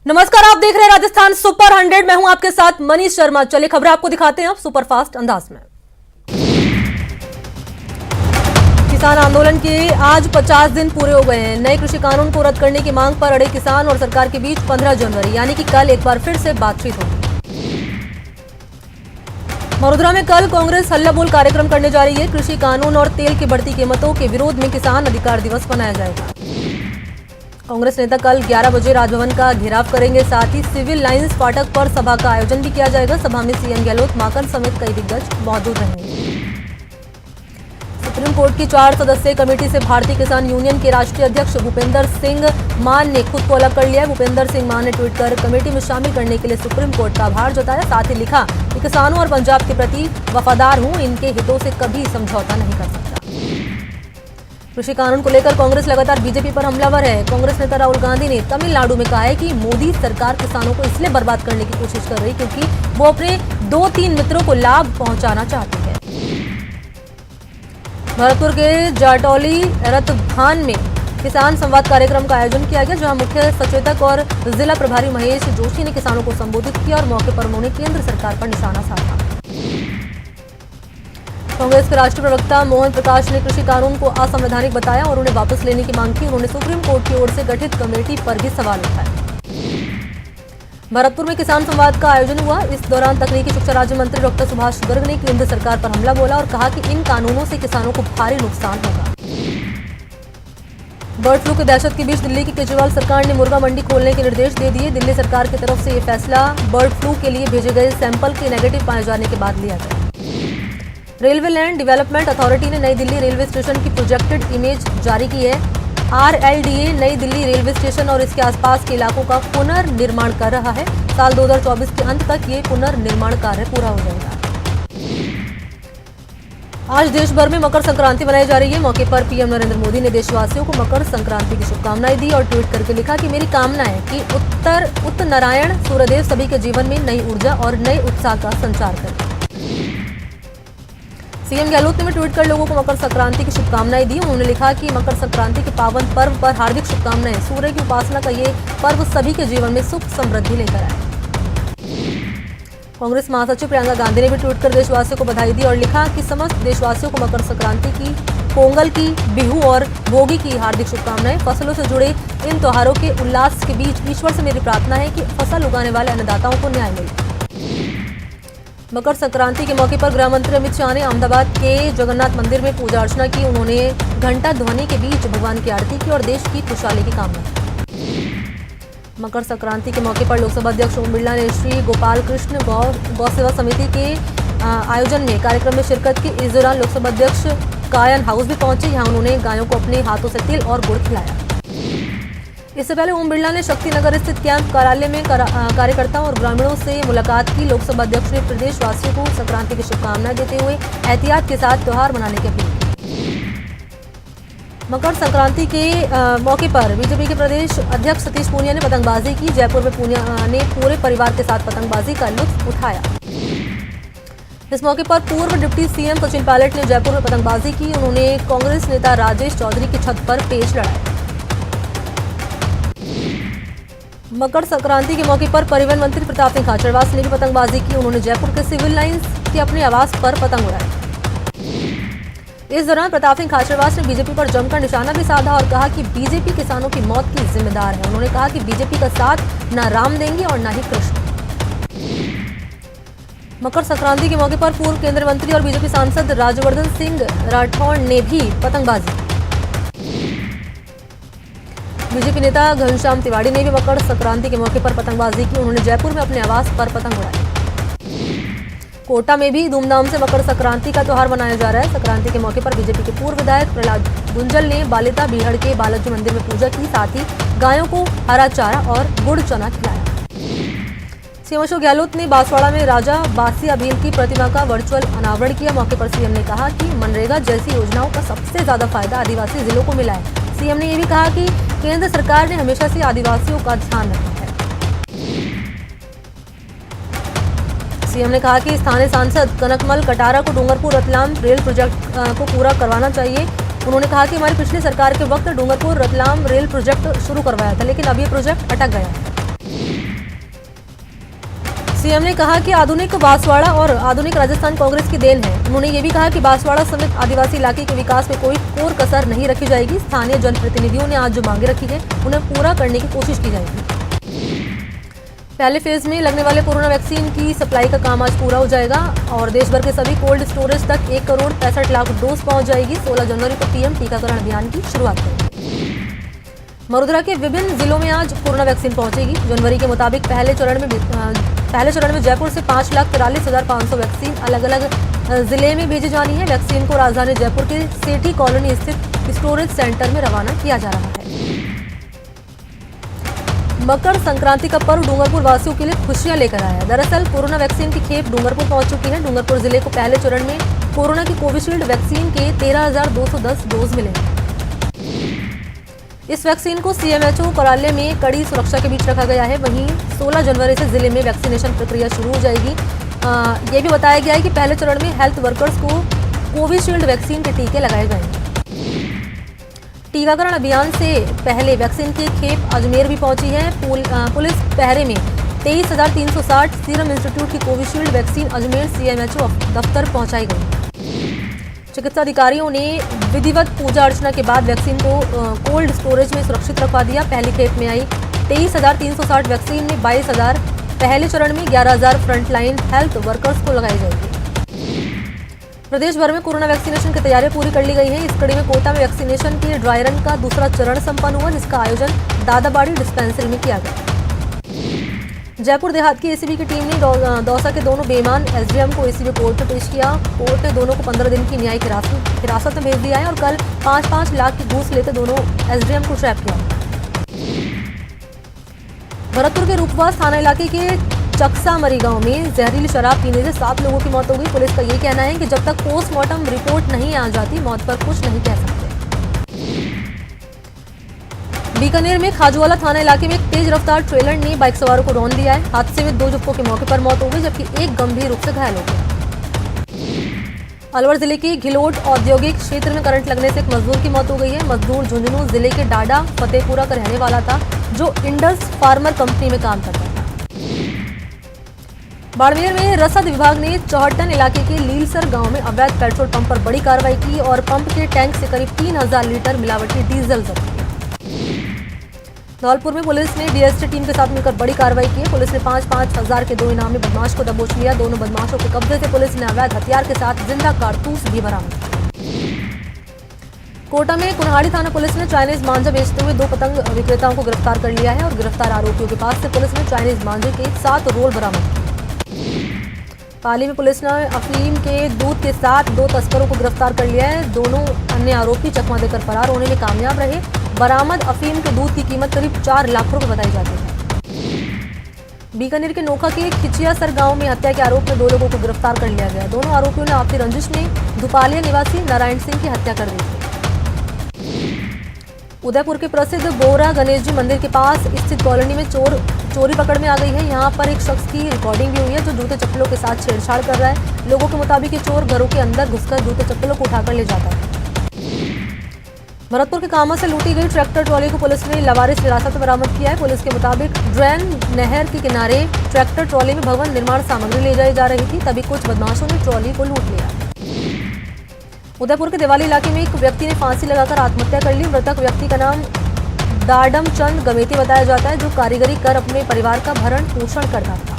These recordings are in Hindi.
नमस्कार, आप देख रहे हैं राजस्थान सुपर 100। मैं हूं आपके साथ मनीष शर्मा। चलिए खबरें आपको दिखाते हैं अब सुपरफास्ट अंदाज में। किसान आंदोलन के आज 50 दिन पूरे हो गए हैं। नए कृषि कानून को रद्द करने की मांग पर अड़े किसान और सरकार के बीच 15 जनवरी यानी कि कल एक बार फिर से बातचीत होगी। मरोदरा में कल कांग्रेस हल्ला बोल कार्यक्रम करने जा रही है। कृषि कानून और तेल की बढ़ती कीमतों के विरोध में किसान अधिकार दिवस मनाया जाएगा। कांग्रेस नेता कल 11 बजे राजभवन का घेराव करेंगे। साथ ही सिविल लाइंस फाटक पर सभा का आयोजन भी किया जाएगा। सभा में सीएम गहलोत, माकन समेत कई दिग्गज मौजूद रहेंगे। सुप्रीम कोर्ट की 4 सदस्यीय कमेटी से भारतीय किसान यूनियन के राष्ट्रीय अध्यक्ष भूपेंद्र सिंह मान ने खुद को अलग कर लिया है। भूपेंद्र सिंह मान ने ट्वीट कर कमेटी में शामिल करने के लिए सुप्रीम कोर्ट का आभार जताया। साथ ही लिखा कि किसानों और पंजाब के प्रति वफादार हूं, इनके हितों से कभी समझौता नहीं कर सकता। कृषि कानून को लेकर कांग्रेस लगातार बीजेपी पर हमलावर है। कांग्रेस नेता राहुल गांधी ने तमिलनाडु में कहा है कि मोदी सरकार किसानों को इसलिए बर्बाद करने की कोशिश कर रही क्योंकि वो अपने 2-3 मित्रों को लाभ पहुंचाना चाहती है। भरतपुर के जाटौली रतभान में किसान संवाद कार्यक्रम का आयोजन किया गया, जहां मुख्य सचेतक और जिला प्रभारी महेश जोशी ने किसानों को संबोधित किया और मौके पर उन्होंने केंद्र सरकार पर निशाना साधा। कांग्रेस के राष्ट्रीय प्रवक्ता मोहन प्रकाश ने कृषि कानून को असंवैधानिक बताया और उन्हें वापस लेने की मांग की। उन्होंने सुप्रीम कोर्ट की ओर से गठित कमेटी पर भी सवाल उठाए। भरतपुर में किसान संवाद का आयोजन हुआ। इस दौरान तकनीकी शिक्षा राज्य मंत्री डॉक्टर सुभाष गर्ग ने केंद्र सरकार पर हमला बोला और कहा कि इन कानूनों से किसानों को भारी नुकसान होगा। बर्ड फ्लू की दहशत के बीच दिल्ली की केजरीवाल सरकार ने मुर्गा मंडी खोलने के निर्देश दे दिए। दिल्ली सरकार की तरफ से यह फैसला बर्ड फ्लू के लिए भेजे गए सैंपल के नेगेटिव पाए जाने के बाद लिया गया। रेलवे लैंड डेवलपमेंट अथॉरिटी ने नई दिल्ली रेलवे स्टेशन की प्रोजेक्टेड इमेज जारी की है। RLDA नई दिल्ली रेलवे स्टेशन और इसके आसपास के इलाकों का पुनर्निर्माण कर रहा है। साल 2024 के अंत तक ये पुनर्निर्माण कार्य पूरा हो जाएगा। आज देश भर में मकर संक्रांति मनाई जा रही है। मौके पर पीएम नरेंद्र मोदी ने देशवासियों को मकर संक्रांति की शुभकामनाएं दी और ट्वीट करके लिखा कि मेरी कामना है कि उत्तर नारायण सूर्यदेव सभी के जीवन में नई ऊर्जा और नए उत्साह का संचार करें। सीएम गहलोत ने ट्वीट कर लोगों को मकर संक्रांति की शुभकामनाएं दी। उन्होंने लिखा कि मकर संक्रांति के पावन पर्व पर हार्दिक शुभकामनाएं। सूर्य की उपासना का ये पर्व सभी के जीवन में सुख समृद्धि लेकर आए। कांग्रेस महासचिव प्रियंका गांधी ने भी ट्वीट कर देशवासियों को बधाई दी और लिखा कि समस्त देशवासियों को मकर संक्रांति की, पोंगल की, बिहू और भोगी की हार्दिक शुभकामनाएं। फसलों से जुड़े इन त्योहारों के उल्लास के बीच ईश्वर से मेरी प्रार्थना है कि फसल उगाने वाले अन्नदाताओं को न्याय मिले। मकर संक्रांति के मौके पर गृह मंत्री अमित शाह ने अहमदाबाद के जगन्नाथ मंदिर में पूजा अर्चना की। उन्होंने घंटा ध्वनि के बीच भगवान की आरती की और देश की खुशहाली की कामना की। मकर संक्रांति के मौके पर लोकसभा अध्यक्ष ओम बिरला ने श्री गोपाल कृष्ण गौ सेवा समिति के आयोजन में कार्यक्रम में शिरकत की। इस दौरान लोकसभा अध्यक्ष कायन हाउस भी पहुंचे। यहाँ उन्होंने गायों को अपने हाथों से तिल और गुड़ खिलाया। इससे पहले ओम बिरला ने शक्तिनगर स्थित कैंप कार्यालय में कार्यकर्ताओं और ग्रामीणों से मुलाकात की। लोकसभा अध्यक्ष ने प्रदेशवासियों को संक्रांति की शुभकामनाएं देते हुए एहतियात के साथ त्योहार मनाने की अपील की। मकर संक्रांति के मौके पर बीजेपी के प्रदेश अध्यक्ष सतीश पूनिया ने पतंगबाजी की। जयपुर में पूनिया ने पूरे परिवार के साथ पतंगबाजी का लुत्फ उठाया। इस मौके पर पूर्व डिप्टी सीएम सचिन पायलट ने जयपुर में पतंगबाजी की। उन्होंने कांग्रेस नेता राजेश चौधरी की छत पर पेच लड़ाया। मकर संक्रांति के मौके पर परिवहन मंत्री प्रताप सिंह खाचरवास ने भी पतंगबाजी की। उन्होंने जयपुर के सिविल लाइंस के अपने आवास पर पतंग उड़ाई। इस दौरान प्रताप सिंह खाचरवास ने बीजेपी पर जमकर निशाना भी साधा और कहा कि बीजेपी किसानों की मौत की जिम्मेदार है। उन्होंने कहा कि बीजेपी का साथ न राम देंगे और न ही कृष्ण। मकर संक्रांति के मौके पर पूर्व केंद्रीय मंत्री और बीजेपी सांसद राज्यवर्धन सिंह राठौड़ ने भी पतंगबाजी की। बीजेपी नेता घनश्याम तिवारी ने भी मकर संक्रांति के मौके पर पतंगबाजी की। उन्होंने जयपुर में अपने आवास पर पतंग उड़ाई। कोटा में भी धूमधाम से मकर संक्रांति का त्योहार मनाया जा रहा है। संक्रांति के मौके पर बीजेपी के पूर्व विधायक प्रहलाद गुंजल ने बालिता बीहड़ के बालाजी मंदिर में पूजा की। साथ ही गायों को हरा चारा और गुड़ चना खिलाया। सीएम अशोक गहलोत ने बांसवाड़ा में राजा बासिया भील की प्रतिमा का वर्चुअल अनावरण किया। मौके पर सीएम ने कहा कि मनरेगा जैसी योजनाओं का सबसे ज्यादा फायदा आदिवासी जिलों को मिला है। सीएम ने यह भी कहा कि केंद्र सरकार ने हमेशा से आदिवासियों का ध्यान रखा है। सीएम ने कहा कि स्थानीय सांसद कनकमल कटारा को डूंगरपुर रतलाम रेल प्रोजेक्ट को पूरा करवाना चाहिए। उन्होंने कहा कि हमारी पिछली सरकार के वक्त डूंगरपुर रतलाम रेल प्रोजेक्ट शुरू करवाया था, लेकिन अब ये प्रोजेक्ट अटक गया है। सीएम ने कहा कि आधुनिक बांसवाड़ा और आधुनिक राजस्थान कांग्रेस की देन है। उन्होंने ये भी कहा कि बांसवाड़ा समेत आदिवासी इलाके के विकास में कोई कोर कसर नहीं रखी जाएगी। स्थानीय जनप्रतिनिधियों ने आज जो मांगे रखी है उन्हें पूरा करने की कोशिश की जाएगी। पहले फेज में लगने वाले कोरोना वैक्सीन की सप्लाई का काम आज पूरा हो जाएगा और देश भर के सभी कोल्ड स्टोरेज तक 1,65,00,000 डोज पहुंच जाएगी। 16 जनवरी को पीएम टीकाकरण अभियान की शुरुआत करेंगे। मरुधरा के विभिन्न जिलों में आज कोरोना वैक्सीन पहुंचेगी। जनवरी के मुताबिक पहले चरण में जयपुर से 5,43,500 वैक्सीन अलग अलग जिले में भेजी जानी है। वैक्सीन को राजधानी जयपुर के सेठी कॉलोनी स्थित स्टोरेज सेंटर में रवाना किया जा रहा है। मकर संक्रांति का पर्व डूंगरपुर वासियों के लिए खुशियां लेकर आया। दरअसल कोरोना वैक्सीन की खेप डूंगरपुर पहुंच चुकी है। डूंगरपुर जिले को पहले चरण में कोरोना की कोविशील्ड वैक्सीन के 13,210 डोज मिले। इस वैक्सीन को सीएमएचओ कार्यालय में कड़ी सुरक्षा के बीच रखा गया है। वहीं 16 जनवरी से जिले में वैक्सीनेशन प्रक्रिया शुरू हो जाएगी। ये भी बताया गया है कि पहले चरण में हेल्थ वर्कर्स को कोविशील्ड वैक्सीन के टीके लगाए जाएंगे। टीकाकरण अभियान से पहले वैक्सीन की खेप अजमेर भी पहुंची है। पुलिस पहरे में 23,360 सीरम इंस्टीट्यूट की कोविशील्ड वैक्सीन अजमेर सीएमएचओ दफ्तर पहुंचाई गई। चिकित्सा अधिकारियों ने विधिवत पूजा अर्चना के बाद वैक्सीन को कोल्ड स्टोरेज में सुरक्षित रखवा दिया। पहली खेप में आई 23,360 वैक्सीन में 22,000, पहले चरण में 11,000 फ्रंटलाइन हेल्थ वर्कर्स को लगाई जाएगी। प्रदेश भर में कोरोना वैक्सीनेशन की तैयारियां पूरी कर ली गई हैं। इस कड़ी में कोटा में वैक्सीनेशन के ड्राई रन का दूसरा चरण संपन्न हुआ, जिसका आयोजन दादाबाड़ी डिस्पेंसरी में किया गया। जयपुर देहात की एसीबी की टीम ने दौसा के दोनों बेईमान एसडीएम को एसीबी कोर्ट में पेश किया। कोर्ट ने दोनों को 15 दिन की न्यायिक हिरासत में भेज दिया है और कल 5-5 लाख की घूस लेते दोनों एसडीएम को ट्रैप किया। भरतपुर के रूपवास थाना इलाके के चकसामरी गांव में जहरीली शराब पीने से 7 लोगों की मौत हो गई। पुलिस का ये कहना है कि जब तक पोस्टमार्टम रिपोर्ट नहीं आ जाती मौत पर कुछ नहीं कह सकते। बीकानेर में खाजूवाला थाना इलाके में एक तेज रफ्तार ट्रेलर ने बाइक सवारों को रौंद दिया है। हादसे में 2 युवकों की मौके पर मौत हो गई, जबकि एक गंभीर रूप से घायल हो गया। अलवर जिले के घिलोट औद्योगिक क्षेत्र में करंट लगने से एक मजदूर की मौत हो गई है। मजदूर झुंझुनू जिले के डाडा फतेहपुरा का रहने वाला था, जो इंडस फार्मर कंपनी में काम करता था। बाड़मेर में रसद विभाग ने चौहटन इलाके के लीलसर गांव में अवैध पेट्रोल पंप पर बड़ी कार्रवाई की और पंप के टैंक से करीब 3,000 लीटर मिलावटी डीजल जब्त किया। धौलपुर में पुलिस ने डीएसटी टीम के साथ मिलकर बड़ी कार्रवाई की है। पुलिस ने 5-5 हजार के 2 इनामी बदमाश को दबोच लिया। दोनों बदमाशों के कब्जे से पुलिस ने अवैध हथियार के साथ जिंदा कारतूस भी बरामद किए। कोटा में कुन्हाड़ी थाना पुलिस ने चाइनीज मांझा बेचते हुए 2 पतंग विक्रेताओं को गिरफ्तार कर लिया है और गिरफ्तार आरोपियों के पास से पुलिस ने चाइनीज मांझे के 7 रोल बरामद किए। पाली में पुलिस ने अफीम के दूध के साथ 2 तस्करों को गिरफ्तार कर लिया है। दोनों अन्य आरोपी चकमा देकर फरार होने में कामयाब रहे। बरामद अफीम के दूध की कीमत करीब 4 लाख रुपए बताई जाती है। बीकानेर के नोखा के खिचियासर गांव में हत्या के आरोप में 2 लोगों को गिरफ्तार कर लिया गया। दोनों आरोपियों ने आपसी रंजिश में दुपालिया निवासी नारायण सिंह की हत्या कर दी थी। उदयपुर के प्रसिद्ध बोरा गणेश जी मंदिर के पास स्थित कॉलोनी में चोरी पकड़ में आ गई है। यहाँ पर एक शख्स की रिकॉर्डिंग भी हुई है, जो जूते चप्पलों के साथ छेड़छाड़ कर रहा है। लोगों के मुताबिक ये चोर घरों के अंदर घुसकर जूते चप्पलों को उठाकर ले जाता है। भरतपुर के कामा से लूटी गई ट्रैक्टर ट्रॉली को पुलिस ने लावारिस हिरासत में बरामद किया है। पुलिस के मुताबिक ड्रैन नहर के किनारे ट्रैक्टर ट्रॉली में भवन निर्माण सामग्री ले जाई जा रही थी, तभी कुछ बदमाशों ने ट्रॉली को लूट लिया। उदयपुर के देवाली इलाके में एक व्यक्ति ने फांसी लगाकर आत्महत्या कर ली। मृतक व्यक्ति का नाम दाडम चंद गमेती बताया जाता है, जो कारीगरी कर अपने परिवार का भरण पोषण करता था।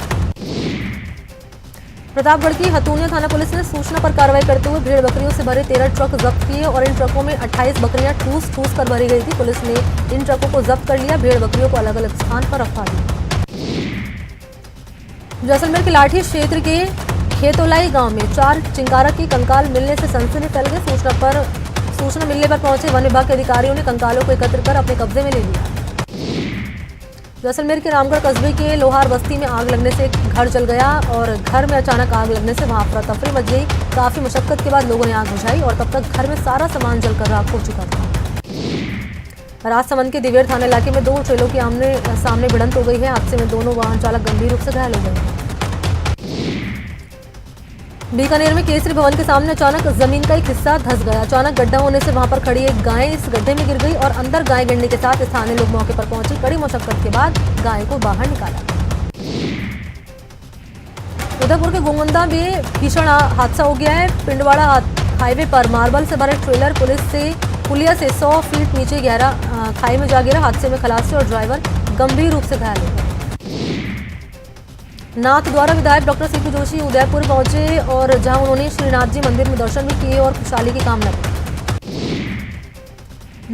प्रतापगढ़ की हतूनिया थाना पुलिस ने सूचना पर कार्रवाई करते हुए भेड़ बकरियों से भरे 13 ट्रक जब्त किए और इन ट्रकों में 28 बकरियां ठूस कर भरी गई थी। पुलिस ने इन ट्रकों को जब्त कर लिया। भेड़ बकरियों को अलग अलग स्थान पर रखवा दिया। जैसलमेर के लाठी क्षेत्र के खेतोलाई गांव में 4 चिंकारा के कंकाल मिलने से सनसनी फैल गई। सूचना मिलने पर पहुंचे वन विभाग के अधिकारियों ने कंकालों को एकत्र कर अपने कब्जे में ले लिया। जैसलमेर के रामगढ़ कस्बे के लोहार बस्ती में आग लगने से एक घर जल गया और घर में अचानक आग लगने से वहां अफरा तफरी मच गई। काफी मशक्कत के बाद लोगों ने आग बुझाई और तब तक घर में सारा सामान जलकर राख हो चुका था। राजसमंद के दिवेर थाना इलाके में 2 ट्रेलों की आमने सामने भिड़ंत हो गई है। हादसे में दोनों वाहन चालक गंभीर रूप से घायल हो गए हैं। बीकानेर में केसरी भवन के सामने अचानक जमीन का एक हिस्सा धंस गया। अचानक गड्ढा होने से वहां पर खड़ी एक गाय इस गड्ढे में गिर गई और अंदर गाय गिरने के साथ स्थानीय लोग मौके पर पहुंचे। कड़ी मशक्कत के बाद गाय को बाहर निकाला। उदयपुर के गोमुंदा में भीषण हादसा हो गया है। पिंडवाड़ा हाईवे पर मार्बल से भरे ट्रेलर पुलिया से 100 फीट नीचे गहरा खाई में जा गिरा। हादसे में खलासी और ड्राइवर गंभीर रूप से घायल हो गए। नाथद्वारा विधायक डॉक्टर सीपी जोशी उदयपुर पहुंचे और जहां उन्होंने श्रीनाथ जी मंदिर में दर्शन भी किए और खुशहाली की कामना की।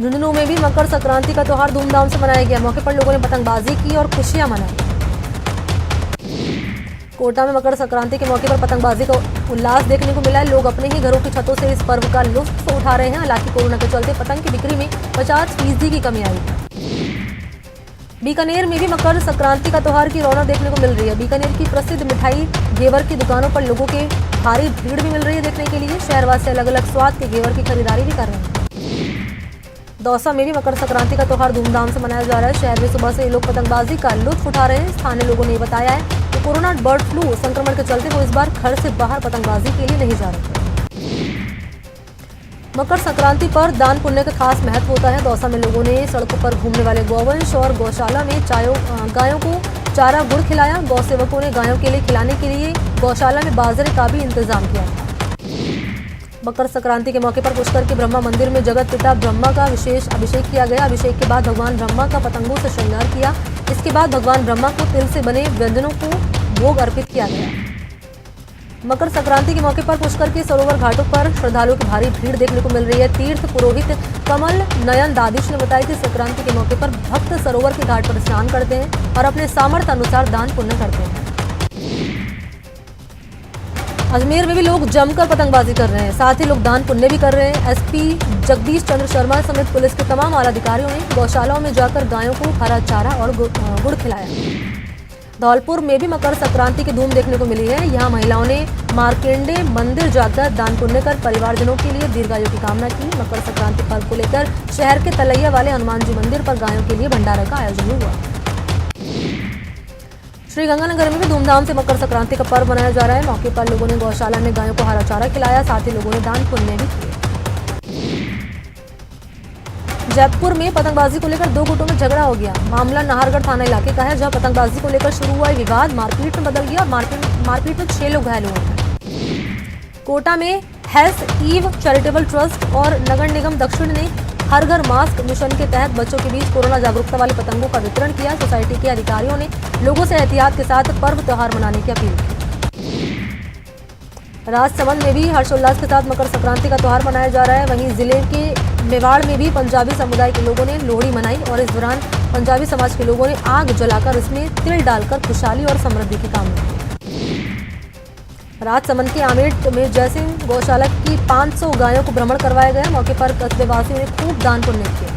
झुंझुनू में भी मकर संक्रांति का त्योहार धूमधाम से मनाया गया। मौके पर लोगों ने पतंगबाजी की और खुशियां मनाई। कोटा में मकर संक्रांति के मौके पर पतंगबाजी का उल्लास देखने को मिला है। लोग अपने ही घरों की छतों से इस पर्व का लुत्फ उठा रहे हैं। हालांकि कोरोना के चलते पतंग की बिक्री में 50% की कमी आई है। बीकानेर में भी मकर संक्रांति का त्योहार की रौनक देखने को मिल रही है। बीकानेर की प्रसिद्ध मिठाई घेवर की दुकानों पर लोगों के भारी भीड़ भी मिल रही है देखने के लिए। शहरवासी अलग अलग स्वाद के घेवर की खरीदारी भी कर रहे हैं। दौसा में भी मकर संक्रांति का त्योहार धूमधाम से मनाया जा रहा है। शहर में सुबह से लोग पतंगबाजी का लुत्फ उठा रहे हैं। स्थानीय लोगों ने बताया है कि कोरोना बर्ड फ्लू संक्रमण के चलते वो इस बार घर से बाहर पतंगबाजी के लिए नहीं जा रहे थे। मकर संक्रांति पर दान पुण्य का खास महत्व होता है। दौसा में लोगों ने सड़कों पर घूमने वाले गौवंश और गौशाला में गायों को चारा गुड़ खिलाया। गौ सेवकों ने गायों के लिए खिलाने के लिए गौशाला में बाजरे का भी इंतजाम किया था। मकर संक्रांति के मौके पर पुष्कर के ब्रह्मा मंदिर में जगत पिता ब्रह्मा का विशेष अभिषेक किया गया। अभिषेक के बाद भगवान ब्रह्मा का पतंगों से श्रृंगार किया। इसके बाद भगवान ब्रह्मा को तिल से बने व्यंजनों को भोग अर्पित किया गया। मकर संक्रांति के मौके पर पुष्कर के सरोवर घाटों पर श्रद्धालुओं की भारी भीड़ देखने को मिल रही है। तीर्थ पुरोहित कमल नयन दादिश ने बताया कि संक्रांति के मौके पर भक्त सरोवर के घाट पर स्नान करते हैं और अपने सामर्थ्य अनुसार दान पुण्य करते हैं। अजमेर में भी लोग जमकर पतंगबाजी कर रहे हैं, साथ ही लोग दान पुण्य भी कर रहे हैं। एसपी जगदीश चंद्र शर्मा समेत पुलिस के तमाम आला अधिकारियों ने गौशालाओं में जाकर गायों को हरा चारा और गुड़ खिलाया। धौलपुर में भी मकर संक्रांति की धूम देखने को मिली है। यहाँ महिलाओं ने मार्केंडे मंदिर जाकर दान पुण्य कर परिवारजनों के लिए दीर्घायु की कामना की। मकर संक्रांति पर्व को लेकर शहर के तलैया वाले हनुमान जी मंदिर पर गायों के लिए भंडारे का आयोजन हुआ। श्रीगंगानगर में भी धूमधाम से मकर संक्रांति का पर्व मनाया जा रहा है। मौके पर लोगों ने गौशाला में गायों को हरा चारा खिलाया, साथ ही लोगों ने दान पुण्य भी किए। जयपुर में पतंगबाजी को लेकर 2 गुटों में झगड़ा हो गया। मामला नाहरगढ़ थाना इलाके का है, जहां पतंगबाजी को लेकर शुरू हुआ विवाद मारपीट में बदल गया। मारपीट में 6 लोग घायल हुए हैं। कोटा में हेल्थ ईव चैरिटेबल ट्रस्ट और नगर निगम दक्षिण ने हर घर मास्क मिशन के तहत बच्चों के बीच कोरोना जागरूकता वाले पतंगों का वितरण किया। सोसाइटी के अधिकारियों ने लोगों से एहतियात के साथ पर्व त्योहार मनाने की अपील की। राजसमंद में भी हर्षोल्लास के साथ मकर संक्रांति का त्योहार मनाया जा रहा है। वहीं जिले के मेवाड़ में भी पंजाबी समुदाय के लोगों ने लोहड़ी मनाई और इस दौरान पंजाबी समाज के लोगों ने आग जलाकर इसमें तिल डालकर खुशहाली और समृद्धि की कामना की। राजसमंद के आमेट में जयसिंह गौशाला की 500 गायों को भ्रमण करवाया गया। मौके पर कस्बे वासियों ने खूब दान पुण्य किया।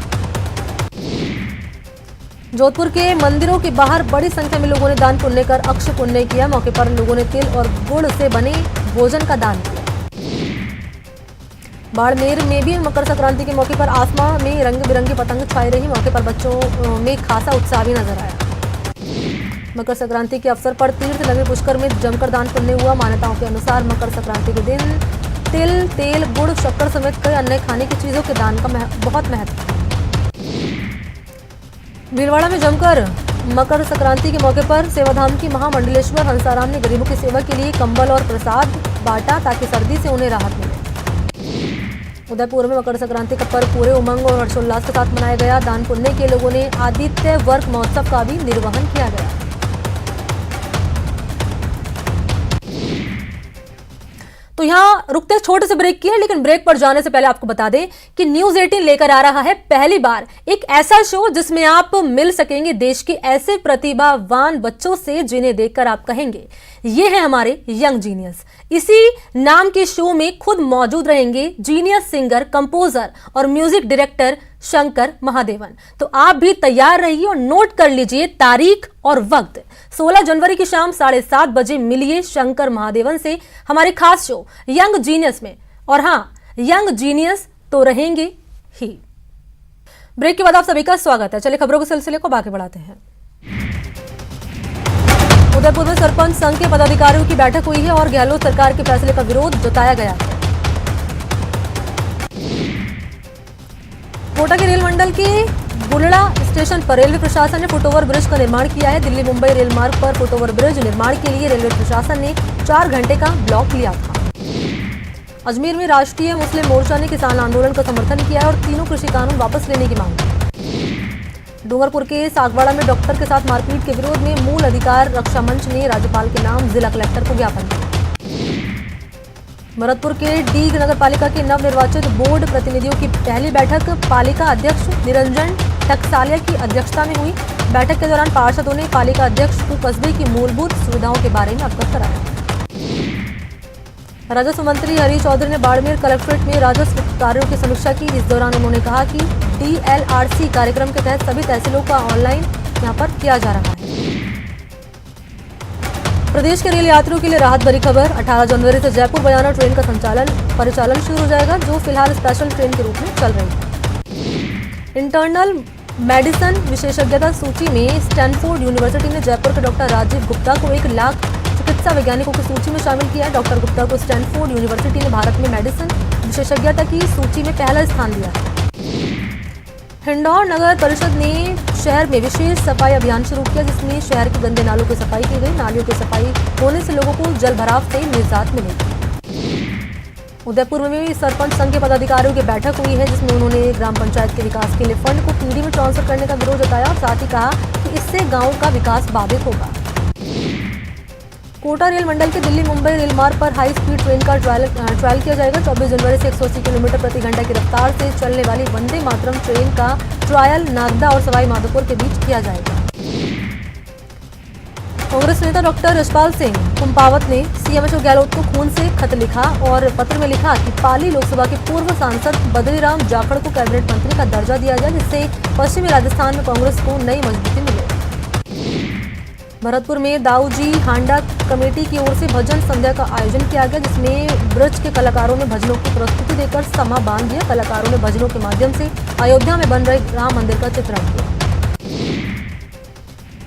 जोधपुर के मंदिरों के बाहर बड़ी संख्या में लोगों ने दान पुण्य कर अक्षय पुण्य किया। मौके पर लोगों ने तिल और गुड़ से बने भोजन का दान किया। बाड़मेर में भी मकर संक्रांति के मौके पर आसमान में रंग बिरंगी पतंग छाई रही। मौके पर बच्चों में खासा उत्साह भी नजर आया। मकर संक्रांति के अवसर पर तीर्थ नगरी पुष्कर में जमकर दान पुण्य हुआ। मान्यताओं के अनुसार मकर संक्रांति के दिन तिल, तेल, गुड़, शक्कर समेत कई अन्य खाने की चीजों के दान का बहुत महत्व है। भीलवाड़ा में जमकर मकर संक्रांति के मौके पर सेवाधाम की महामंडलेश्वर हंसाराम ने गरीबों की सेवा के लिए कंबल और प्रसाद बांटा ताकि सर्दी से उन्हें राहत मिले। उदयपुर में मकर संक्रांति का पर्व पूरे उमंग और हर्षोल्लास के साथ मनाया गया। दान पुण्य के लोगों ने आदित्य वर्क महोत्सव का भी निर्वहन किया गया। तो यहाँ रुकते छोटे से ब्रेक की है, लेकिन ब्रेक पर जाने से पहले आपको बता दें कि न्यूज 18 लेकर आ रहा है पहली बार एक ऐसा शो जिसमें आप मिल सकेंगे देश के ऐसे प्रतिभावान बच्चों से जिन्हें देखकर आप कहेंगे ये है हमारे यंग जीनियस। इसी नाम के शो में खुद मौजूद रहेंगे जीनियस सिंगर, कंपोजर और म्यूजिक डायरेक्टर शंकर महादेवन। तो आप भी तैयार रहिए और नोट कर लीजिए तारीख और वक्त। 16 जनवरी की शाम 7:30 बजे मिलिए शंकर महादेवन से हमारे खास शो यंग जीनियस में। और हाँ, यंग जीनियस तो रहेंगे ही। ब्रेक के बाद आप सभी का स्वागत है। चलिए खबरों के सिलसिले को आगे बढ़ाते हैं। उदयपुर में सरपंच संघ के पदाधिकारियों की बैठक हुई है और गहलोत सरकार के फैसले का विरोध जताया गया है। कोटा के रेल मंडल के बुलड़ा स्टेशन पर रेलवे प्रशासन ने फुटओवर ब्रिज का निर्माण किया है। दिल्ली मुंबई रेल मार्ग पर फुटओवर ब्रिज निर्माण के लिए रेलवे प्रशासन ने 4 घंटे का ब्लॉक लिया था। अजमेर में राष्ट्रीय मुस्लिम मोर्चा ने किसान आंदोलन का समर्थन किया और तीनों कृषि कानून वापस लेने की मांग की। डूंगरपुर के सागवाड़ा में डॉक्टर के साथ मारपीट के विरोध में मूल अधिकार रक्षा मंच ने राज्यपाल के नाम जिला कलेक्टर को ज्ञापन दिया। भरतपुर के डीग नगर पालिका के नवनिर्वाचित बोर्ड प्रतिनिधियों की पहली बैठक पालिका अध्यक्ष निरंजन टकसालिया की अध्यक्षता में हुई। बैठक के दौरान पार्षदों ने पालिका अध्यक्ष को कस्बे की मूलभूत सुविधाओं के बारे में अवगत कराया। राजस्व मंत्री हरी चौधरी ने बाड़मेर कलेक्ट्रेट में राजस्व कार्यों की समीक्षा की। इस दौरान उन्होंने कहा कि DLRC कार्यक्रम के तहत सभी तहसीलों का ऑनलाइन यहां पर किया जा रहा है। प्रदेश के रेल यात्रियों के लिए राहत भरी खबर। 18 जनवरी से जयपुर बयाना ट्रेन का परिचालन शुरू हो जाएगा, जो फिलहाल स्पेशल ट्रेन के रूप में चल रही है। इंटरनल मेडिसिन विशेषज्ञता सूची में स्टैनफोर्ड यूनिवर्सिटी ने जयपुर के डॉक्टर राजीव गुप्ता को 1 लाख चिकित्सा वैज्ञानिकों की सूची में शामिल किया है। डॉक्टर गुप्ता को स्टैनफोर्ड यूनिवर्सिटी ने भारत में मेडिसिन विशेषज्ञता की सूची में पहला स्थान दिया है। हिंडौर नगर परिषद ने शहर में विशेष सफाई अभियान शुरू किया, जिसमें शहर के गंदे नालों की सफाई की गई। नालियों की सफाई होने से लोगों को जल भराव से निजात मिलेगी। उदयपुर में भी सरपंच संघ के पदाधिकारियों की बैठक हुई है, जिसमें उन्होंने ग्राम पंचायत के विकास के लिए फंड को पीडी में ट्रांसफर करने का विरोध जताया और साथ ही कहा कि इससे गाँव का विकास बाधित होगा। कोटा रेल मंडल के दिल्ली मुंबई रेल मार्ग पर हाई स्पीड ट्रेन का ट्रायल किया जाएगा। 24 जनवरी से 180 किलोमीटर प्रति घंटा की रफ्तार से चलने वाली वंदे मातरम ट्रेन का ट्रायल नागदा और सवाई माधोपुर के बीच किया जाएगा। कांग्रेस नेता डॉक्टर यशपाल सिंह कुंपावत ने सीएम अशोक गहलोत को खून से खत लिखा और पत्र में लिखा कि पाली लोकसभा के पूर्व सांसद बद्रीराम जाखड़ को कैबिनेट मंत्री का दर्जा दिया जाए, जिससे पश्चिमी राजस्थान में कांग्रेस को नई मजबूती मिले। भरतपुर में दाऊजी हांडा कमेटी की ओर से भजन संध्या का आयोजन किया गया, जिसमें ब्रज के कलाकारों ने भजनों की प्रस्तुति देकर समा बांध दिया। कलाकारों ने भजनों के माध्यम से अयोध्या में बन रहे राम मंदिर का चित्रण किया।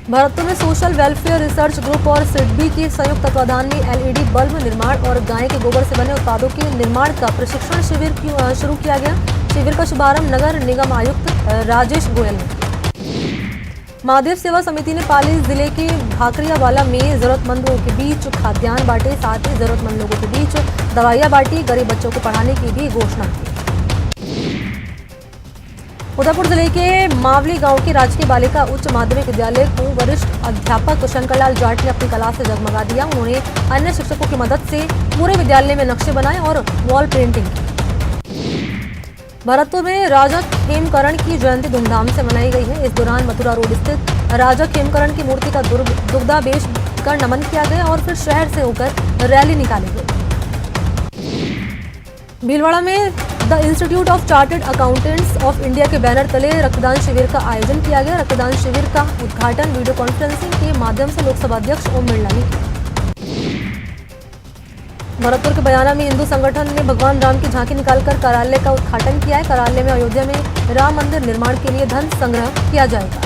भरतपुर में सोशल वेलफेयर रिसर्च ग्रुप और सिडबी के संयुक्त तत्वाधान में LED बल्ब निर्माण और गाय के गोबर से बने उत्पादों के निर्माण का प्रशिक्षण शिविर शुरू किया गया। शिविर का शुभारंभ नगर निगम आयुक्त राजेश गोयल ने। महादेव सेवा समिति ने पाली जिले के भाकरियावाला में जरूरतमंदों के बीच खाद्यान्न बांटे, साथ ही जरूरतमंद लोगों के बीच दवाइयां बांटी। गरीब बच्चों को पढ़ाने की भी घोषणा की। उदयपुर जिले के मावली गांव के राजकीय बालिका उच्च माध्यमिक विद्यालय को वरिष्ठ अध्यापक शंकरलाल जाट ने अपनी कला से जगमगा दिया। उन्होंने अन्य शिक्षकों की मदद से पूरे विद्यालय में नक्शे बनाए और वॉल पेंटिंग की। भरतपुर में राजा खेमकरण की जयंती धूमधाम से मनाई गई है। इस दौरान मथुरा रोड स्थित राजा खेमकरण की मूर्ति का दुग्धाभिषेक कर नमन किया गया और फिर शहर से होकर रैली निकाली गई। भीलवाड़ा में the institute of chartered accountants of India के बैनर तले रक्तदान शिविर का आयोजन किया गया। रक्तदान शिविर का उद्घाटन वीडियो कॉन्फ्रेंसिंग के माध्यम से लोकसभा अध्यक्ष ओम बिरला ने किया। भरतपुर के बयाना में हिंदू संगठन ने भगवान राम की झांकी निकालकर कार्यालय का उद्घाटन किया है। कार्यालय में अयोध्या में राम मंदिर निर्माण के लिए धन संग्रह किया जाएगा।